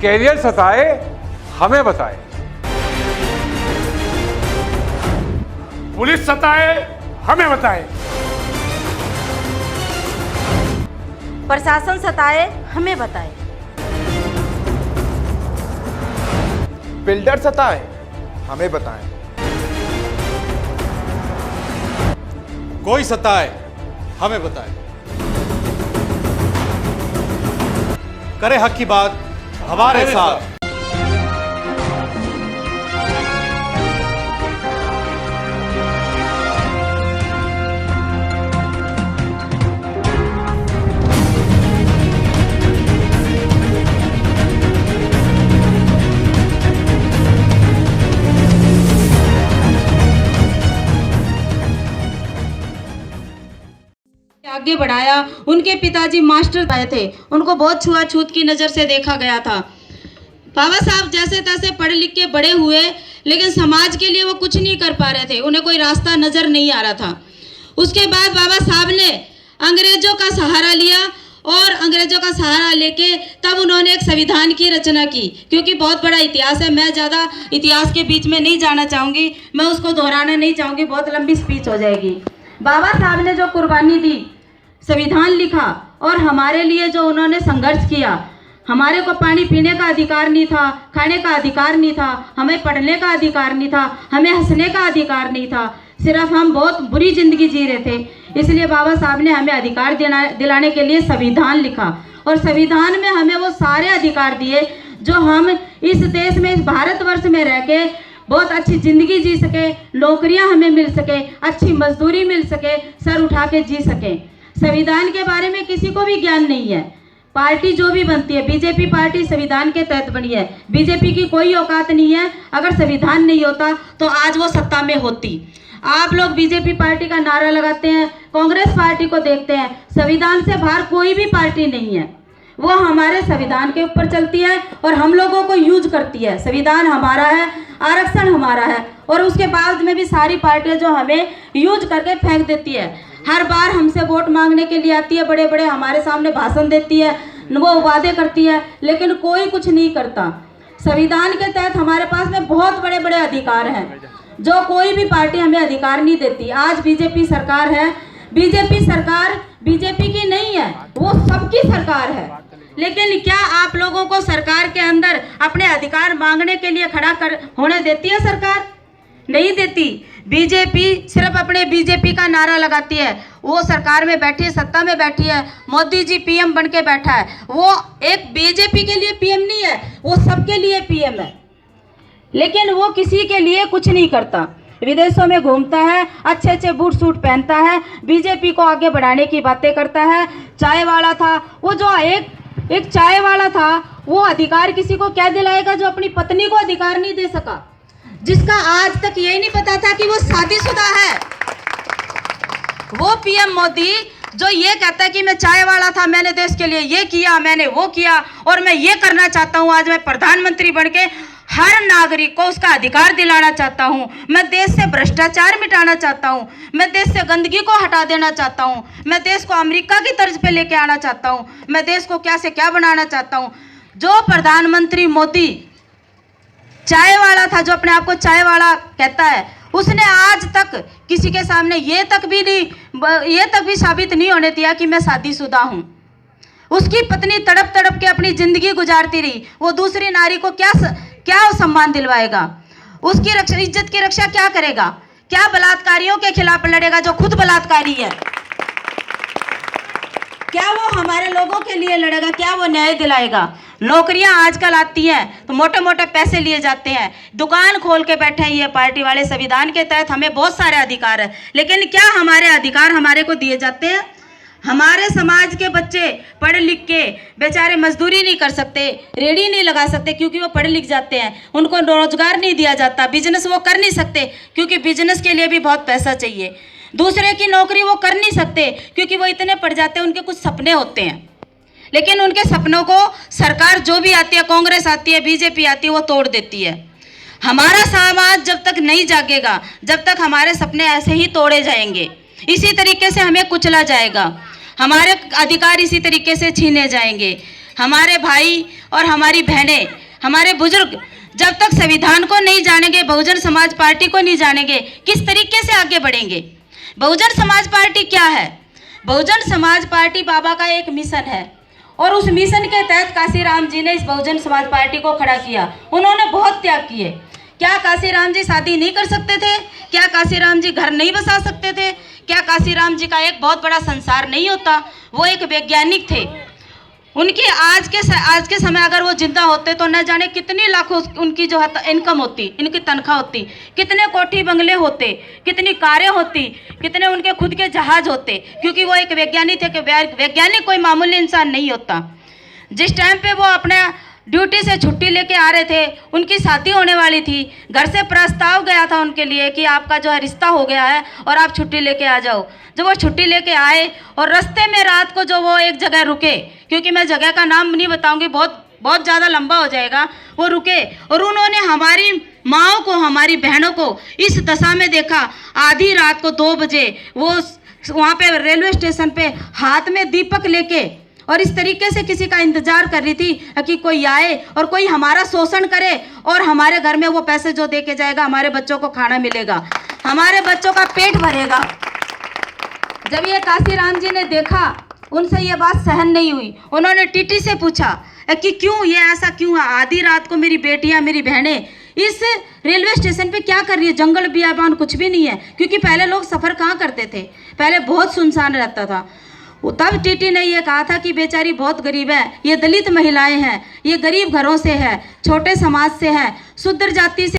Career सताए हमें बताए, पुलिस सताए हमें बताए, प्रशासन सताए हमें बताए, बिल्डर सताए हमें बताएं, कोई सताए हमें बताए, करे हक की बात हमारे साथ। आगे बढ़ाया। उनके पिताजी मास्टर आए थे, उनको बहुत छुआछूत की नज़र से देखा गया था। बाबा साहब जैसे तैसे पढ़ लिख के बड़े हुए, लेकिन समाज के लिए वो कुछ नहीं कर पा रहे थे, उन्हें कोई रास्ता नज़र नहीं आ रहा था। उसके बाद बाबा साहब ने अंग्रेजों का सहारा लिया और अंग्रेजों का सहारा लेके तब उन्होंने एक संविधान की रचना की। क्योंकि बहुत बड़ा इतिहास है, मैं ज़्यादा इतिहास के बीच में नहीं जाना चाहूँगी, मैं उसको दोहराना नहीं चाहूँगी, बहुत लंबी स्पीच हो जाएगी। बाबा साहब ने जो कुर्बानी दी, संविधान लिखा और हमारे लिए जो उन्होंने संघर्ष किया, हमारे को पानी पीने का अधिकार नहीं था, खाने का अधिकार नहीं था, हमें पढ़ने का अधिकार नहीं था, हमें हंसने का अधिकार नहीं था, सिर्फ हम बहुत बुरी जिंदगी जी रहे थे। इसलिए बाबा साहब ने हमें अधिकार दिलाने के लिए संविधान लिखा और संविधान में हमें वो सारे अधिकार दिए जो हम इस देश में, इस भारतवर्ष में रह के बहुत अच्छी ज़िंदगी जी सके, नौकरियां हमें मिल सके, अच्छी मजदूरी मिल सके, सर उठा के जी सके। संविधान के बारे में किसी को भी ज्ञान नहीं है। पार्टी जो भी बनती है, बीजेपी पार्टी संविधान के तहत बनी है, बीजेपी की कोई औकात नहीं है। अगर संविधान नहीं होता तो आज वो सत्ता में होती। आप लोग बीजेपी पार्टी का नारा लगाते हैं, कांग्रेस पार्टी को देखते हैं, संविधान से बाहर कोई भी पार्टी नहीं है, वो हमारे संविधान के ऊपर चलती है और हम लोगों को यूज करती है। संविधान हमारा है, आरक्षण हमारा है और उसके बाद में भी सारी पार्टियां जो हमें यूज करके फेंक देती है। हर बार हमसे वोट मांगने के लिए आती है, बड़े बड़े हमारे सामने भाषण देती है, वो वादे करती है, लेकिन कोई कुछ नहीं करता। संविधान के तहत हमारे पास में बहुत बड़े बड़े अधिकार हैं जो कोई भी पार्टी हमें अधिकार नहीं देती। आज बीजेपी सरकार है, बीजेपी सरकार बीजेपी की नहीं है, वो सबकी सरकार है। लेकिन क्या आप लोगों को सरकार के अंदर अपने अधिकार मांगने के लिए खड़ा होने देती है सरकार? नहीं देती। बीजेपी सिर्फ अपने बीजेपी का नारा लगाती है। वो सरकार में बैठी है, सत्ता में बैठी है, मोदी जी पीएम बन के बैठा है। वो एक बीजेपी के लिए पीएम नहीं है, वो सबके लिए पीएम है, लेकिन वो किसी के लिए कुछ नहीं करता। विदेशों में घूमता है, अच्छे अच्छे बूट सूट पहनता है, बीजेपी को आगे बढ़ाने की बातें करता है। चाय वाला था, वो जो एक चाय वाला था, वो अधिकार किसी को क्या दिलाएगा जो अपनी पत्नी को अधिकार नहीं दे सका, जिसका आज तक यही नहीं पता था कि वो शादीशुदा है। वो पीएम मोदी जो ये कहता है कि मैं चाय वाला था, मैंने देश के लिए ये किया, मैंने वो किया और मैं ये करना चाहता हूँ, आज मैं प्रधानमंत्री बन के हर नागरिक को उसका अधिकार दिलाना चाहता हूँ, मैं देश से भ्रष्टाचार मिटाना चाहता हूँ, मैं देश से गंदगी को हटा देना चाहता हूँ, मैं देश को अमेरिका की तर्ज पे लेके आना चाहता हूँ, मैं देश को क्या से क्या बनाना चाहता हूँ। जो प्रधानमंत्री मोदी चाय वाला था, जो अपने आप को चाय वाला कहता है, उसने आज तक किसी के सामने ये तक भी साबित नहीं होने दिया कि मैं शादीशुदा हूँ। उसकी पत्नी तड़प तड़प के अपनी जिंदगी गुजारती रही, वो दूसरी नारी को क्या सम्मान दिलवाएगा? उसकी रक्षा, इज्जत की रक्षा क्या करेगा? क्या बलात्कारियों के खिलाफ लड़ेगा जो खुद बलात्कारी है? क्या वो हमारे लोगों के लिए लड़ेगा? क्या वो न्याय दिलाएगा? नौकरियां आजकल आती हैं तो मोटे मोटे पैसे लिए जाते हैं, दुकान खोल के बैठे हैं ये पार्टी वाले। संविधान के तहत हमें बहुत सारे अधिकार है, लेकिन क्या हमारे अधिकार हमारे को दिए जाते हैं? हमारे समाज के बच्चे पढ़ लिख के बेचारे मजदूरी नहीं कर सकते, रेडी नहीं लगा सकते क्योंकि वो पढ़ लिख जाते हैं, उनको रोजगार नहीं दिया जाता, बिजनेस वो कर नहीं सकते क्योंकि बिजनेस के लिए भी बहुत पैसा चाहिए, दूसरे की नौकरी वो कर नहीं सकते क्योंकि वो इतने पढ़ जाते हैं, उनके कुछ सपने होते हैं, लेकिन उनके सपनों को सरकार जो भी आती है, कांग्रेस आती है, बीजेपी आती है, वो तोड़ देती है। हमारा समाज जब तक नहीं जागेगा, जब तक हमारे सपने ऐसे ही तोड़े जाएंगे, इसी तरीके से हमें कुचला जाएगा, हमारे अधिकार इसी तरीके से छीने जाएंगे। हमारे भाई और हमारी बहनें, हमारे बुजुर्ग जब तक संविधान को नहीं जानेंगे, बहुजन समाज पार्टी को नहीं जानेंगे, किस तरीके से आगे बढ़ेंगे। बहुजन समाज पार्टी क्या है? बहुजन समाज पार्टी बाबा का एक मिशन है और उस मिशन के तहत काशीराम जी ने इस बहुजन समाज पार्टी को खड़ा किया। उन्होंने बहुत त्याग किए। क्या काशीराम जी शादी नहीं कर सकते थे? क्या काशीराम जी घर नहीं बसा सकते थे? क्या काशीराम जी का एक बहुत बड़ा संसार नहीं होता? वो एक वैज्ञानिक थे। उनकी आज के समय अगर वो जिंदा होते तो न जाने कितनी लाखों उनकी जो है इनकम होती, इनकी तनख्वाह होती, कितने कोठी बंगले होते, कितनी कारें होती, कितने उनके खुद के जहाज होते, क्योंकि वो एक वैज्ञानिक थे कि वैज्ञानिक कोई मामूली इंसान नहीं होता। जिस टाइम पे वो अपने ड्यूटी से छुट्टी लेके आ रहे थे, उनकी शादी होने वाली थी, घर से प्रस्ताव गया था उनके लिए कि आपका जो है रिश्ता हो गया है और आप छुट्टी लेके आ जाओ। जब वो छुट्टी लेके आए और रास्ते में रात को जो वो एक जगह रुके, क्योंकि मैं जगह का नाम नहीं बताऊंगी, बहुत ज़्यादा लंबा हो जाएगा, वो रुके और उन्होंने हमारी माँओं को, हमारी बहनों को इस दशा में देखा। आधी रात को 2 बजे वो वहाँ पे रेलवे स्टेशन पे हाथ में दीपक लेके और इस तरीके से किसी का इंतजार कर रही थी कि कोई आए और कोई हमारा शोषण करे और हमारे घर में वो पैसे जो दे के जाएगा, हमारे बच्चों को खाना मिलेगा, हमारे बच्चों का पेट भरेगा। जब ये काशीराम जी ने देखा, उनसे ये बात सहन नहीं हुई। उन्होंने टीटी से पूछा कि क्यों ये ऐसा क्यों है? आधी रात को मेरी बेटियां, मेरी बहनें इस रेलवे स्टेशन पे क्या कर रही है? जंगल बियाबान कुछ भी नहीं है, क्योंकि पहले लोग सफ़र कहाँ करते थे, पहले बहुत सुनसान रहता था। तब टीटी ने ये कहा था कि बेचारी बहुत गरीब है, ये दलित महिलाएं हैं, ये गरीब घरों से है, छोटे समाज से है, शूद्र जाति से